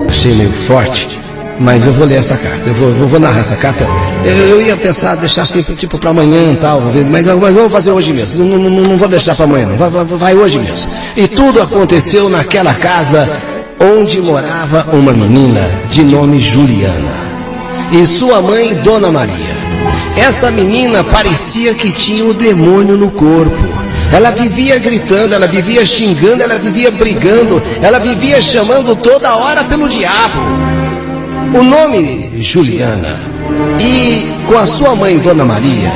Achei meio forte, mas eu vou ler essa carta, eu vou narrar essa carta. Eu ia pensar, deixar assim, tipo para amanhã e tal, mas vamos fazer hoje mesmo, não vou deixar para amanhã, vai hoje mesmo. E tudo aconteceu naquela casa onde morava uma menina de nome Juliana e sua mãe, Dona Maria. Essa menina parecia que tinha o demônio no corpo. Ela vivia gritando, ela vivia xingando, ela vivia brigando, ela vivia chamando toda hora pelo diabo. O nome Juliana, e com a sua mãe Dona Maria,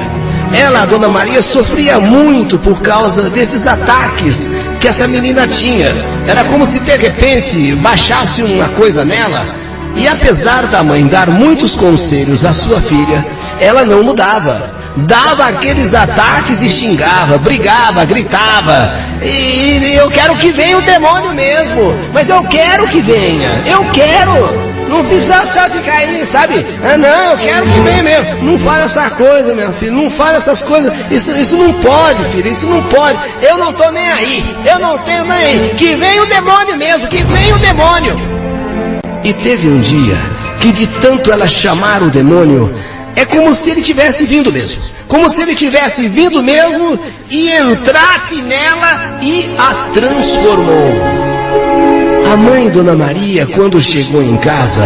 a Dona Maria sofria muito por causa desses ataques que essa menina tinha. Era como se de repente baixasse uma coisa nela, e apesar da mãe dar muitos conselhos à sua filha, ela não mudava. Dava aqueles ataques e xingava, brigava, gritava. E eu quero que venha o demônio mesmo, mas eu quero que venha, eu quero. Não precisa só ficar aí, sabe? Não, eu quero que venha mesmo. Não fale essa coisa, minha filha, não fale essas coisas. Isso não pode, filha, isso não pode. Eu não tô nem aí, eu não tenho nem aí. Que venha o demônio mesmo, que venha o demônio. E teve um dia que de tanto ela chamar o demônio, é como se ele tivesse vindo mesmo. Como se ele tivesse vindo mesmo e entrasse nela e a transformou. A mãe, Dona Maria, quando chegou em casa,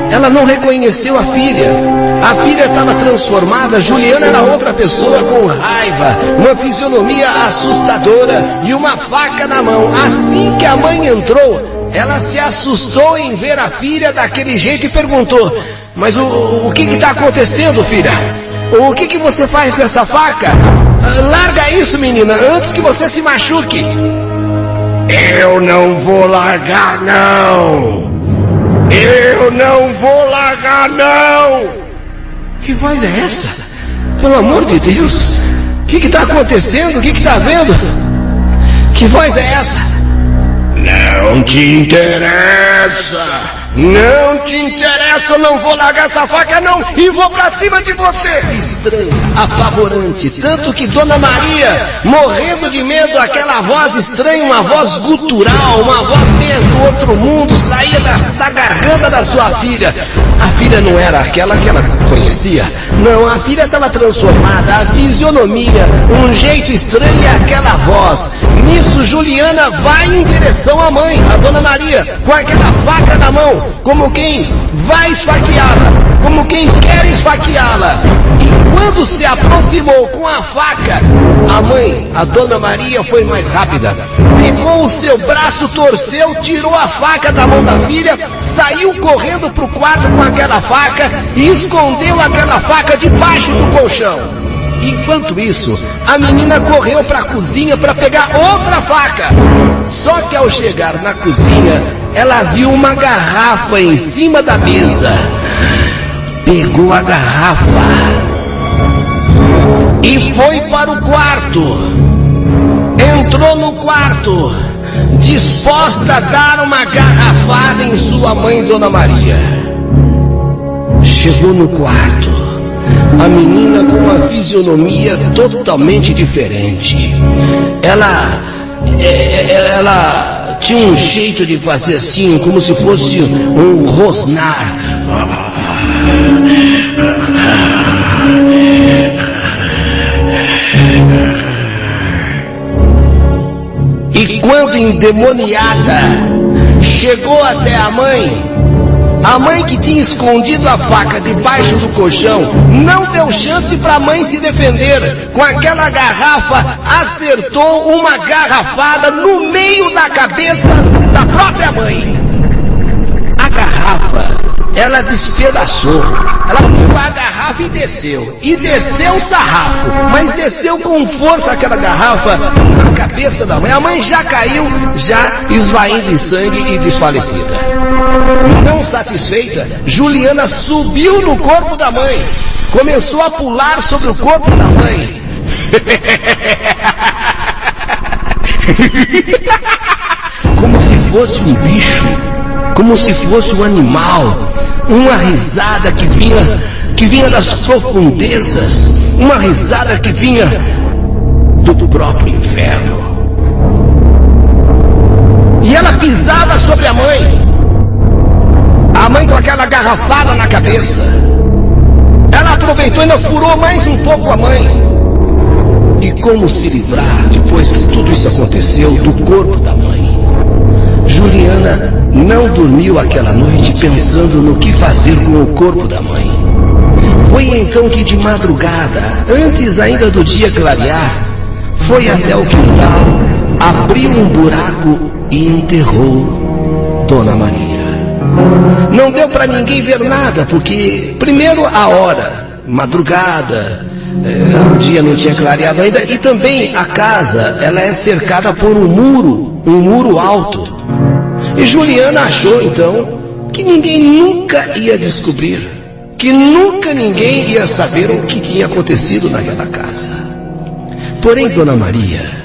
ela não reconheceu a filha. A filha estava transformada, Juliana era outra pessoa com raiva, uma fisionomia assustadora e uma faca na mão. Assim que a mãe entrou, ela se assustou em ver a filha daquele jeito e perguntou: mas o que está acontecendo, filha? O que você faz com essa faca? Larga isso, menina, antes que você se machuque. Eu não vou largar, não. Eu não vou largar, não. Que voz é essa? Pelo amor de Deus. O que está acontecendo? O que está vendo? Que voz é essa? Não te interessa. Não te interessa, eu não vou largar essa faca não, e vou pra cima de você. Estranho, apavorante, tanto que Dona Maria, morrendo de medo, aquela voz estranha, uma voz gutural, uma voz meio do outro mundo, saía da garganta da sua filha. A filha não era aquela que ela conhecia, não, a filha estava transformada, a fisionomia, um jeito estranho e aquela voz. Nisso Juliana vai em direção à mãe, a Dona Maria, com aquela faca na mão, como quem vai esfaqueá-la, como quem quer esfaqueá-la. E quando se aproximou com a faca, a mãe, a Dona Maria, foi mais rápida. Pegou o seu braço, torceu, tirou a faca da mão da filha, saiu correndo para o quarto com aquela faca e escondeu aquela faca debaixo do colchão. Enquanto isso, a menina correu para a cozinha para pegar outra faca. Só que ao chegar na cozinha, ela viu uma garrafa em cima da mesa. Pegou a garrafa e foi para o quarto. Entrou no quarto, disposta a dar uma garrafada em sua mãe, Dona Maria. Chegou no quarto, a menina com uma fisionomia totalmente diferente. Ela tinha um jeito de fazer assim, como se fosse um rosnar. E quando endemoniada chegou até a mãe que tinha escondido a faca debaixo do colchão, não deu chance para a mãe se defender. Com aquela garrafa, acertou uma garrafada no meio da cabeça da própria mãe. A garrafa, ela despedaçou. Ela pegou a garrafa e desceu. E desceu o sarrafo, mas desceu com força aquela garrafa na cabeça da mãe. A mãe já caiu, já esvaindo em sangue e desfalecida. Não satisfeita, Juliana subiu no corpo da mãe, começou a pular sobre o corpo da mãe. Como se fosse um bicho, como se fosse um animal. Uma risada que vinha das profundezas, uma risada que vinha do próprio inferno. E ela pisava sobre a mãe. A mãe com aquela garrafada na cabeça. Ela aproveitou e ainda furou mais um pouco a mãe. E como se livrar, depois que tudo isso aconteceu, do corpo da mãe? Juliana não dormiu aquela noite pensando no que fazer com o corpo da mãe. Foi então que de madrugada, antes ainda do dia clarear, foi até o quintal, abriu um buraco e enterrou Dona Maria. Não deu para ninguém ver nada, porque primeiro a hora, madrugada, o dia não tinha clareado ainda, e também a casa, ela é cercada por um muro alto. E Juliana achou então que ninguém nunca ia descobrir, que nunca ninguém ia saber o que tinha acontecido naquela casa. Porém, Dona Maria,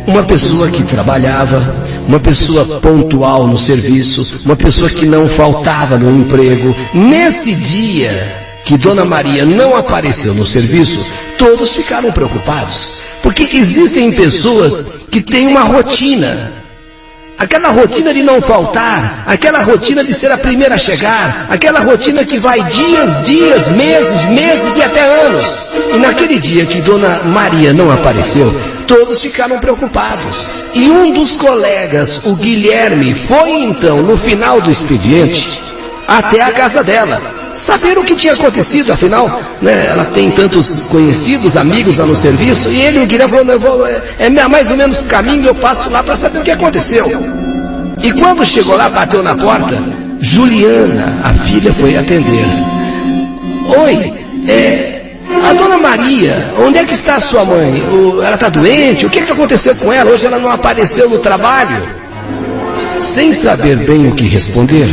uma pessoa que trabalhava, uma pessoa pontual no serviço, uma pessoa que não faltava no emprego, nesse dia que Dona Maria não apareceu no serviço, todos ficaram preocupados, porque existem pessoas que têm uma rotina. Aquela rotina de não faltar, aquela rotina de ser a primeira a chegar, aquela rotina que vai dias, meses e até anos. E naquele dia que Dona Maria não apareceu, todos ficaram preocupados. E um dos colegas, o Guilherme, foi então, no final do expediente, até a casa dela, saber o que tinha acontecido. Afinal, né, ela tem tantos conhecidos, amigos lá no serviço, e ele, o Guilherme, falou, é mais ou menos caminho, eu passo lá para saber o que aconteceu. E quando chegou lá, bateu na porta, Juliana, a filha, foi atender. Oi, a Dona Maria, onde é que está a sua mãe? Ela está doente? O que aconteceu com ela? Hoje ela não apareceu no trabalho. Sem saber bem o que responder,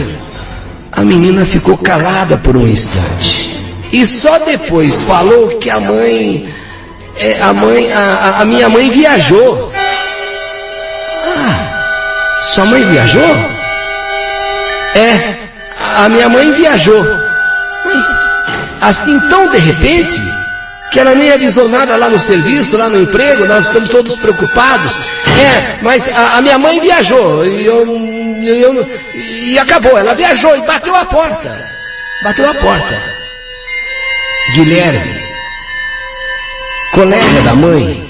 a menina ficou calada por um instante. E só depois falou que a minha mãe viajou. Sua mãe viajou? A minha mãe viajou. Mas assim tão de repente, que ela nem avisou nada lá no serviço, lá no emprego, nós estamos todos preocupados. Mas a minha mãe viajou e acabou, ela viajou e bateu a porta. Guilherme, colega da mãe,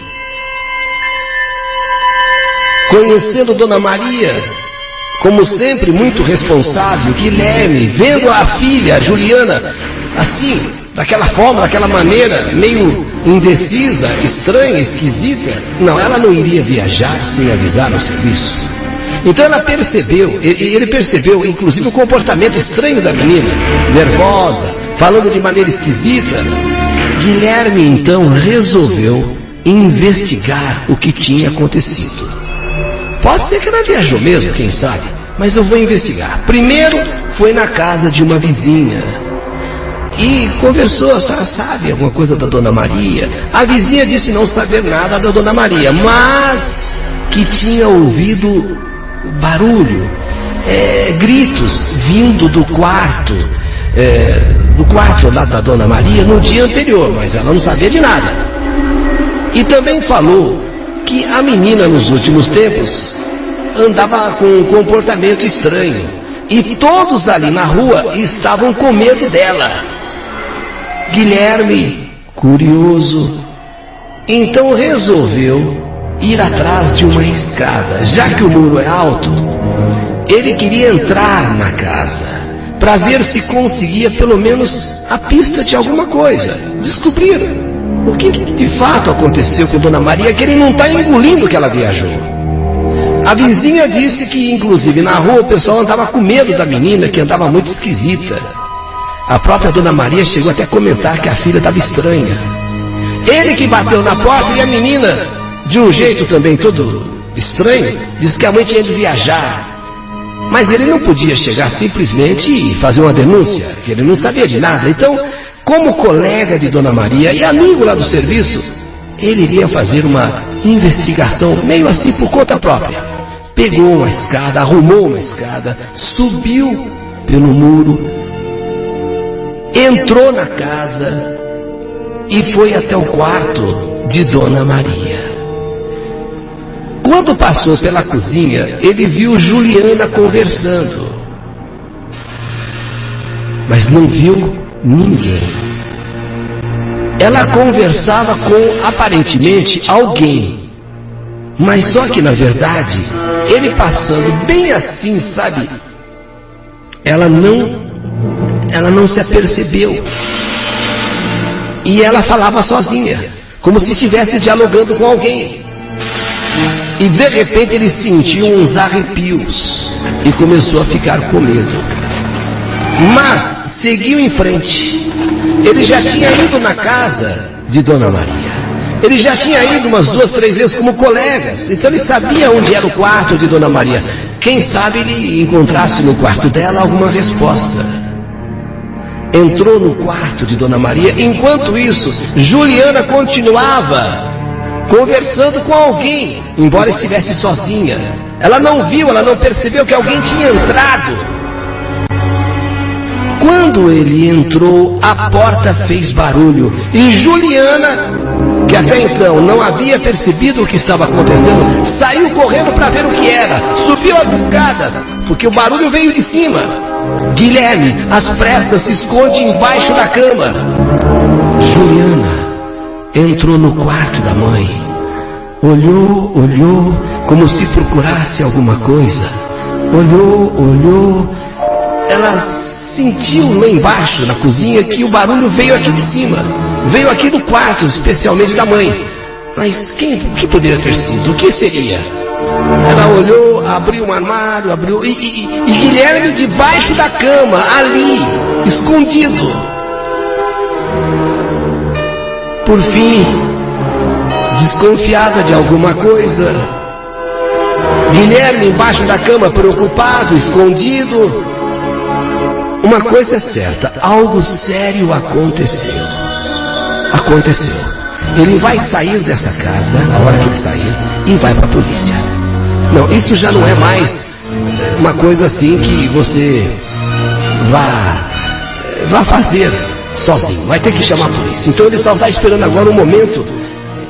conhecendo Dona Maria, como sempre muito responsável, Guilherme, vendo a filha, Juliana, assim, daquela forma, daquela maneira, meio indecisa, estranha, esquisita, não, ela não iria viajar sem avisar o serviço. Então ela percebeu, ele percebeu inclusive o comportamento estranho da menina, nervosa, falando de maneira esquisita. Guilherme então resolveu investigar o que tinha acontecido. Pode ser que ela viajou mesmo, quem sabe, mas eu vou investigar. Primeiro foi na casa de uma vizinha e conversou. A senhora sabe alguma coisa da Dona Maria? A vizinha disse não saber nada da Dona Maria, mas que tinha ouvido barulho, gritos vindo do quarto lá da Dona Maria no dia anterior, mas ela não sabia de nada. E também falou que a menina nos últimos tempos andava com um comportamento estranho e todos ali na rua estavam com medo dela. Guilherme, curioso, então resolveu ir atrás de uma escada. Já que o muro é alto, ele queria entrar na casa para ver se conseguia pelo menos a pista de alguma coisa, descobrir o que de fato aconteceu com Dona Maria, que ele não está engolindo que ela viajou. A vizinha disse que inclusive na rua o pessoal andava com medo da menina, que andava muito esquisita. A própria Dona Maria chegou até a comentar que a filha estava estranha. Ele que bateu na porta e a menina, de um jeito também todo estranho, disse que a mãe tinha de viajar. Mas ele não podia chegar simplesmente e fazer uma denúncia, que ele não sabia de nada. Então, como colega de Dona Maria e amigo lá do serviço, ele iria fazer uma investigação meio assim por conta própria. Pegou uma escada, arrumou uma escada, subiu pelo muro, entrou na casa e foi até o quarto de Dona Maria. Quando passou pela cozinha, ele viu Juliana conversando. mas não viu ninguém. Ela conversava com, aparentemente, alguém, mas só que na verdade, ele passando bem assim, sabe? Ela não se apercebeu. E ela falava sozinha, como se estivesse dialogando com alguém. E de repente ele sentiu uns arrepios e começou a ficar com medo. Mas seguiu em frente. Ele já tinha ido na casa de Dona Maria. Ele já tinha ido umas 2, 3 vezes como colegas. Então ele sabia onde era o quarto de Dona Maria. Quem sabe ele encontrasse no quarto dela alguma resposta. Entrou no quarto de Dona Maria. Enquanto isso, Juliana continuava conversando com alguém, embora estivesse sozinha. Ela não viu, ela não percebeu que alguém tinha entrado. Quando ele entrou, a porta fez barulho e Juliana, que até então não havia percebido o que estava acontecendo, saiu correndo para ver o que era. Subiu as escadas, porque o barulho veio de cima. Guilherme, às pressas, se esconde embaixo da cama. Juliana entrou no quarto da mãe. Olhou, como se procurasse alguma coisa. Olhou. Ela sentiu lá embaixo, na cozinha, que o barulho veio aqui de cima. Veio aqui do quarto, especialmente da mãe. Mas o que poderia ter sido? O que seria? Ela olhou, abriu um armário, e Guilherme debaixo da cama, ali, escondido. Por fim, desconfiada de alguma coisa, Guilherme embaixo da cama, preocupado, escondido. Uma coisa é certa, algo sério aconteceu. Ele vai sair dessa casa, a hora que ele sair, e vai para a polícia. Não, isso já não é mais uma coisa assim que você vá fazer sozinho. Vai ter que chamar a polícia. Então ele só está esperando agora um momento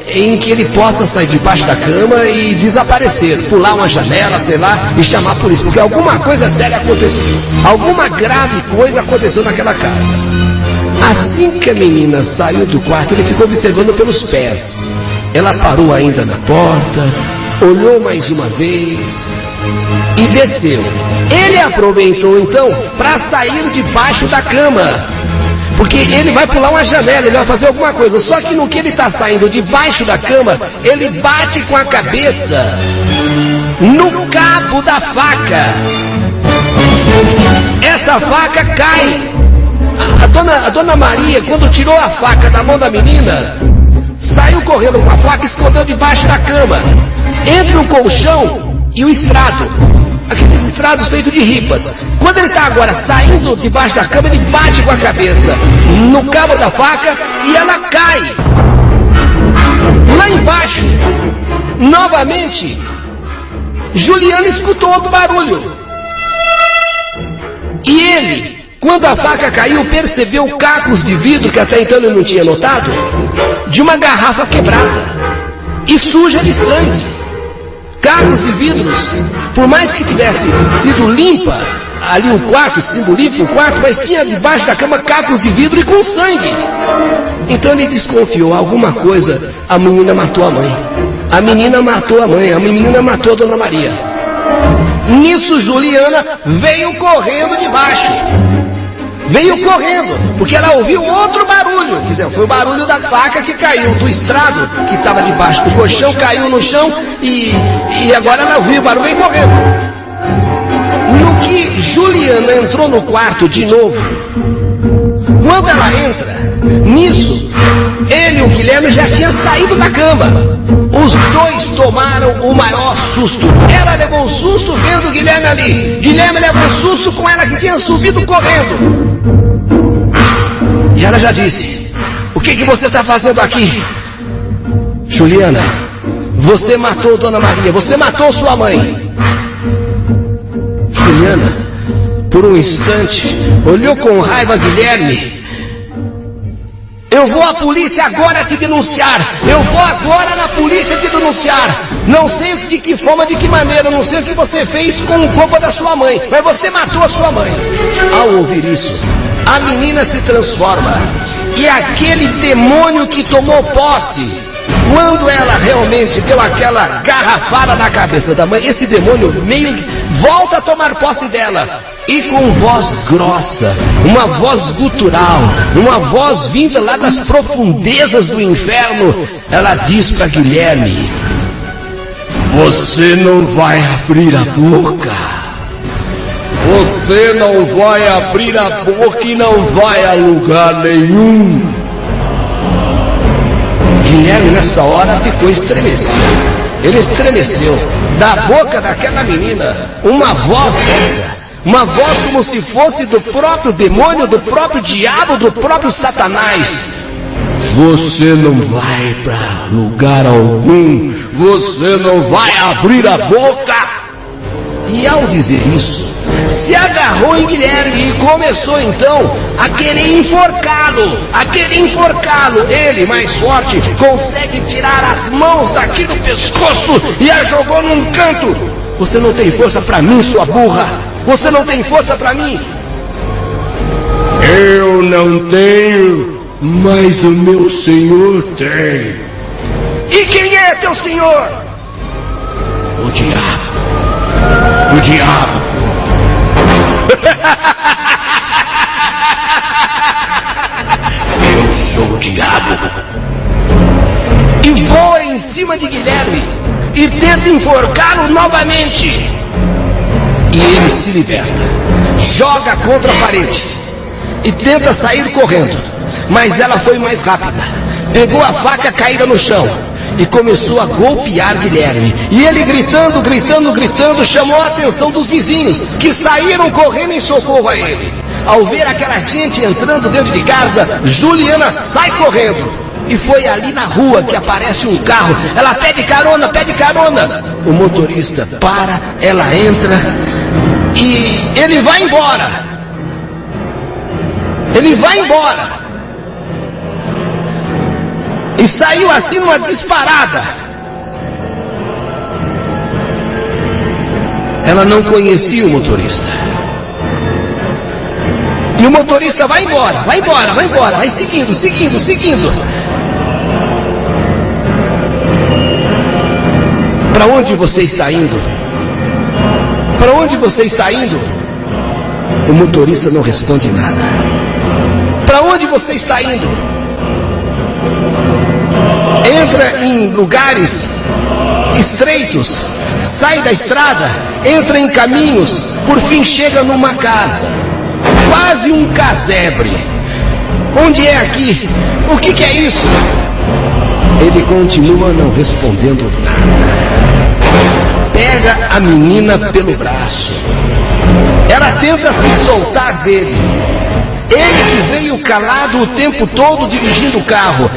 em que ele possa sair debaixo da cama e desaparecer, pular uma janela, sei lá, e chamar a polícia, porque alguma coisa séria aconteceu. Alguma grave coisa aconteceu naquela casa. Assim que a menina saiu do quarto, ele ficou observando pelos pés. Ela parou ainda na porta, olhou mais uma vez e desceu. Ele aproveitou então para sair debaixo da cama, porque ele vai pular uma janela, ele vai fazer alguma coisa. Só que no que ele está saindo debaixo da cama, ele bate com a cabeça no cabo da faca. Essa faca cai. A dona Maria, quando tirou a faca da mão da menina, saiu correndo com a faca e escondeu debaixo da cama, entre o colchão e o estrado, aqueles estrados feitos de ripas. Quando ele está agora saindo debaixo da cama, ele bate com a cabeça no cabo da faca e ela cai lá embaixo. Novamente, Juliana escutou outro barulho e ele, quando a faca caiu, percebeu cacos de vidro que até então ele não tinha notado, de uma garrafa quebrada e suja de sangue. Cacos de vidros, por mais que tivesse sido limpa ali o quarto, simboliza o quarto, mas tinha debaixo da cama cacos de vidro e com sangue. Então ele desconfiou, alguma coisa, a menina matou a mãe. A menina matou a mãe, a menina matou a Dona Maria. Nisso Juliana veio correndo de baixo. Veio correndo, porque ela ouviu outro barulho. Quer dizer, foi o barulho da faca que caiu do estrado, que estava debaixo do colchão, caiu no chão e agora ela ouviu o barulho e veio correndo. No que Juliana entrou no quarto de novo, quando ela entra, nisso, ele e o Guilherme já tinham saído da cama. Os dois tomaram o maior susto. Ela levou um susto vendo o Guilherme ali. Guilherme levou um susto com ela que tinha subido correndo. E ela já disse: o que você está fazendo aqui? Juliana, você matou Dona Maria, você matou sua mãe. Juliana, por um instante, olhou com raiva Guilherme. Eu vou à polícia agora te denunciar. Eu vou agora na polícia te denunciar. Não sei de que forma, de que maneira, não sei o que você fez com o corpo da sua mãe, mas você matou a sua mãe. Ao ouvir isso, a menina se transforma. E aquele demônio que tomou posse, quando ela realmente deu aquela garrafada na cabeça da mãe, esse demônio meio que volta a tomar posse dela. E com voz grossa, uma voz gutural, uma voz vinda lá das profundezas do inferno, ela diz para Guilherme: você não vai abrir a boca. Você não vai abrir a boca e não vai a lugar nenhum. Guilherme nessa hora ficou estremecido. Ele estremeceu. Da boca daquela menina, uma voz dessa. Uma voz como se fosse do próprio demônio, do próprio diabo, do próprio Satanás. Você não vai para lugar algum. Você não vai abrir a boca. E ao dizer isso, se agarrou em Guilherme e começou então a querer enforcá-lo, Ele, mais forte, consegue tirar as mãos daqui do pescoço e a jogou num canto. Você não tem força para mim, sua burra. Você não tem força para mim. Eu não tenho, mas o meu Senhor tem. E quem é teu Senhor? O diabo. O diabo. Eu sou o diabo. E voa em cima de Guilherme e tenta enforcá-lo novamente. E ele se liberta, joga contra a parede e tenta sair correndo, mas ela foi mais rápida. Pegou a faca caída no chão e começou a golpear Guilherme. E ele gritando, chamou a atenção dos vizinhos, que saíram correndo em socorro a ele. Ao ver aquela gente entrando dentro de casa, Juliana sai correndo. E foi ali na rua que aparece um carro. Ela pede carona. O motorista para, ela entra e ele vai embora. E saiu assim numa disparada. Ela não conhecia o motorista. E o motorista vai embora, vai seguindo. Para onde você está indo? O motorista não responde nada. Para onde você está indo? Entra em lugares estreitos, sai da estrada, entra em caminhos, por fim chega numa casa, quase um casebre. Onde é aqui? O que é isso? Ele continua não respondendo nada. Pega a menina pelo braço. Ela tenta se soltar dele. Ele que veio calado o tempo todo dirigindo o carro,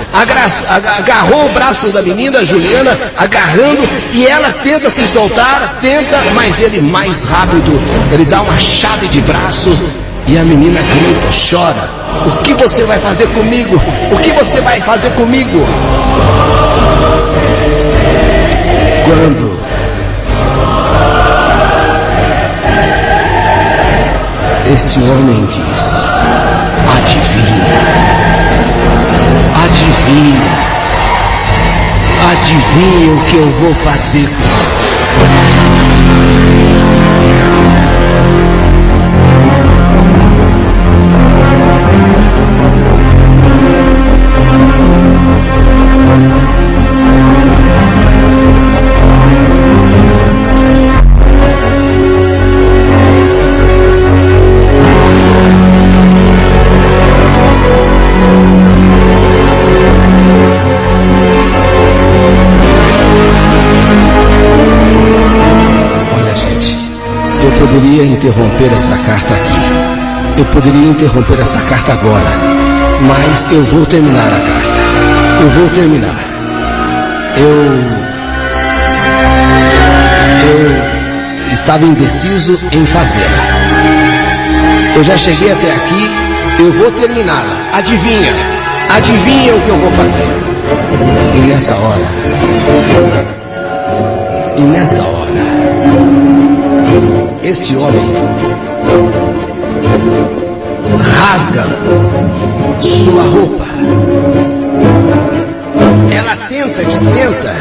agarrou o braço da menina, Juliana, agarrando, e ela tenta se soltar, mas ele mais rápido, ele dá uma chave de braço, e a menina grita, chora: o que você vai fazer comigo? Quando este homem diz: adivinha o que eu vou fazer com você. Eu poderia interromper essa carta aqui. Eu poderia interromper essa carta agora. Mas eu vou terminar a carta. Eu estava indeciso em fazê-la. Eu já cheguei até aqui. Eu vou terminá-la. Adivinha o que eu vou fazer. E nessa hora, este homem rasga sua roupa. Ela tenta que tenta.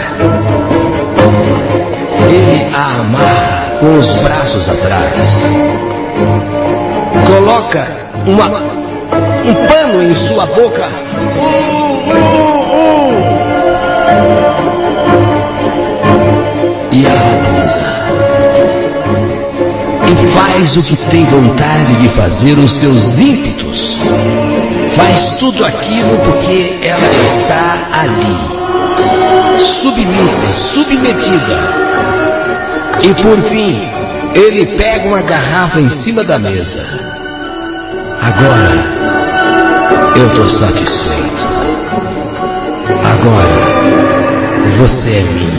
Ele a amarra com os braços atrás. Coloca um pano em sua boca. E a abusa. E faz o que tem vontade de fazer, os seus ímpetos. Faz tudo aquilo porque ela está ali, submissa, submetida. E por fim, ele pega uma garrafa em cima da mesa. Agora, eu estou satisfeito. Agora, você é minha.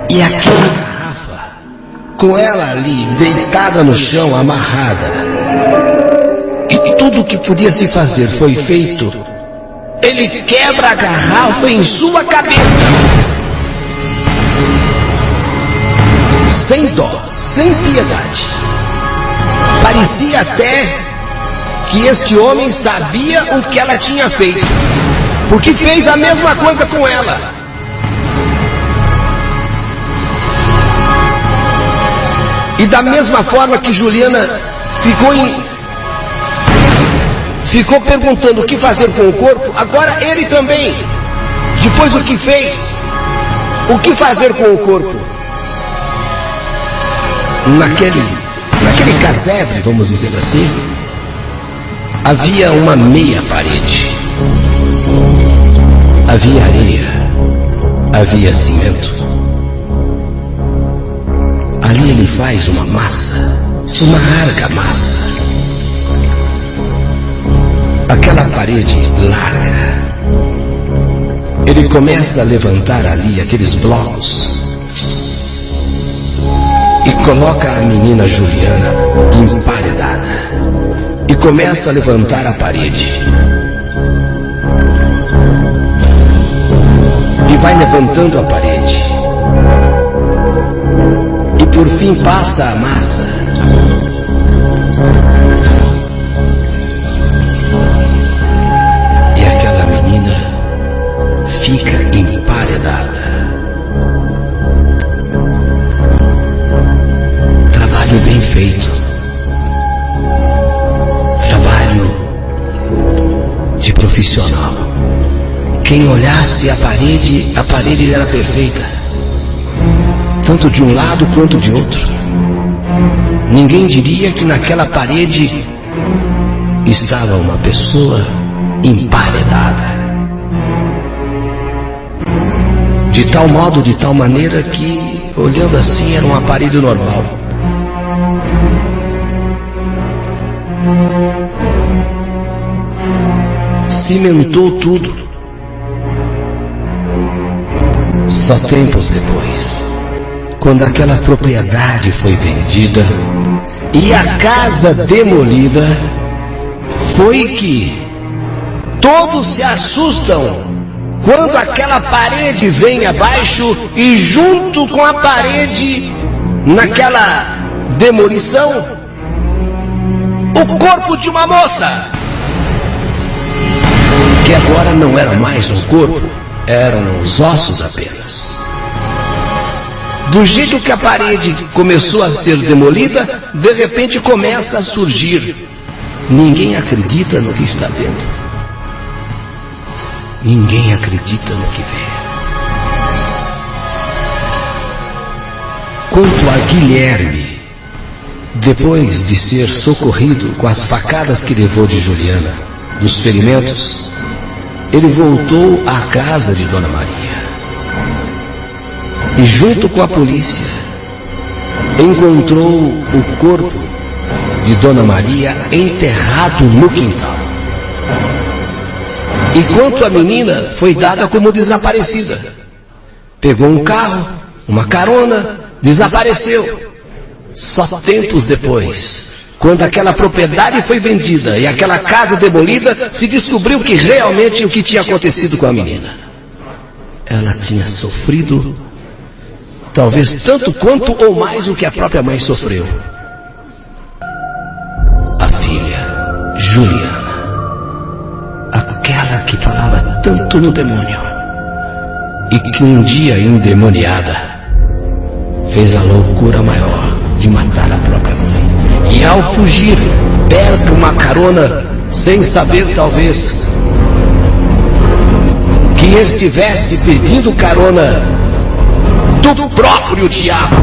E aquela garrafa, com ela ali, deitada no chão, amarrada, e tudo o que podia se fazer foi feito, ele quebra a garrafa em sua cabeça. Sem dó, sem piedade. Parecia até que este homem sabia o que ela tinha feito, porque fez a mesma coisa com ela. E da mesma forma que Juliana ficou perguntando o que fazer com o corpo, agora ele também, depois do que fez, o que fazer com o corpo? Naquele casebre, vamos dizer assim, havia uma meia parede. Havia areia, havia cimento. Ali ele faz uma massa, uma argamassa. Aquela parede larga. Ele começa a levantar ali aqueles blocos e coloca a menina Juliana emparedada e começa a levantar a parede. E vai levantando a parede. E por fim passa a massa. E aquela menina fica emparedada. Trabalho bem feito. Trabalho de profissional. Quem olhasse a parede era perfeita. Tanto de um lado quanto de outro. Ninguém diria que naquela parede estava uma pessoa emparedada. De tal modo, de tal maneira que, olhando assim, era um aparelho normal. Cimentou tudo. Só tempos depois, quando aquela propriedade foi vendida e a casa demolida, foi que todos se assustam quando aquela parede vem abaixo e junto com a parede, naquela demolição, o corpo de uma moça, que agora não era mais um corpo, eram os ossos apenas. Do jeito que a parede começou a ser demolida, de repente começa a surgir. Ninguém acredita no que está vendo. Ninguém acredita no que vê. Quanto a Guilherme, depois de ser socorrido com as facadas que levou de Juliana, dos ferimentos, ele voltou à casa de Dona Maria. E junto com a polícia, encontrou o corpo de Dona Maria enterrado no quintal. Enquanto a menina foi dada como desaparecida. Pegou um carro, uma carona, desapareceu. Só tempos depois, quando aquela propriedade foi vendida e aquela casa demolida, se descobriu que realmente o que tinha acontecido com a menina. ela tinha sofrido, talvez tanto quanto ou mais o que a própria mãe sofreu. A filha, Juliana, aquela que falava tanto no demônio, e que um dia endemoniada fez a loucura maior de matar a própria mãe. E ao fugir, pega uma carona sem saber talvez que estivesse pedindo carona do próprio diabo.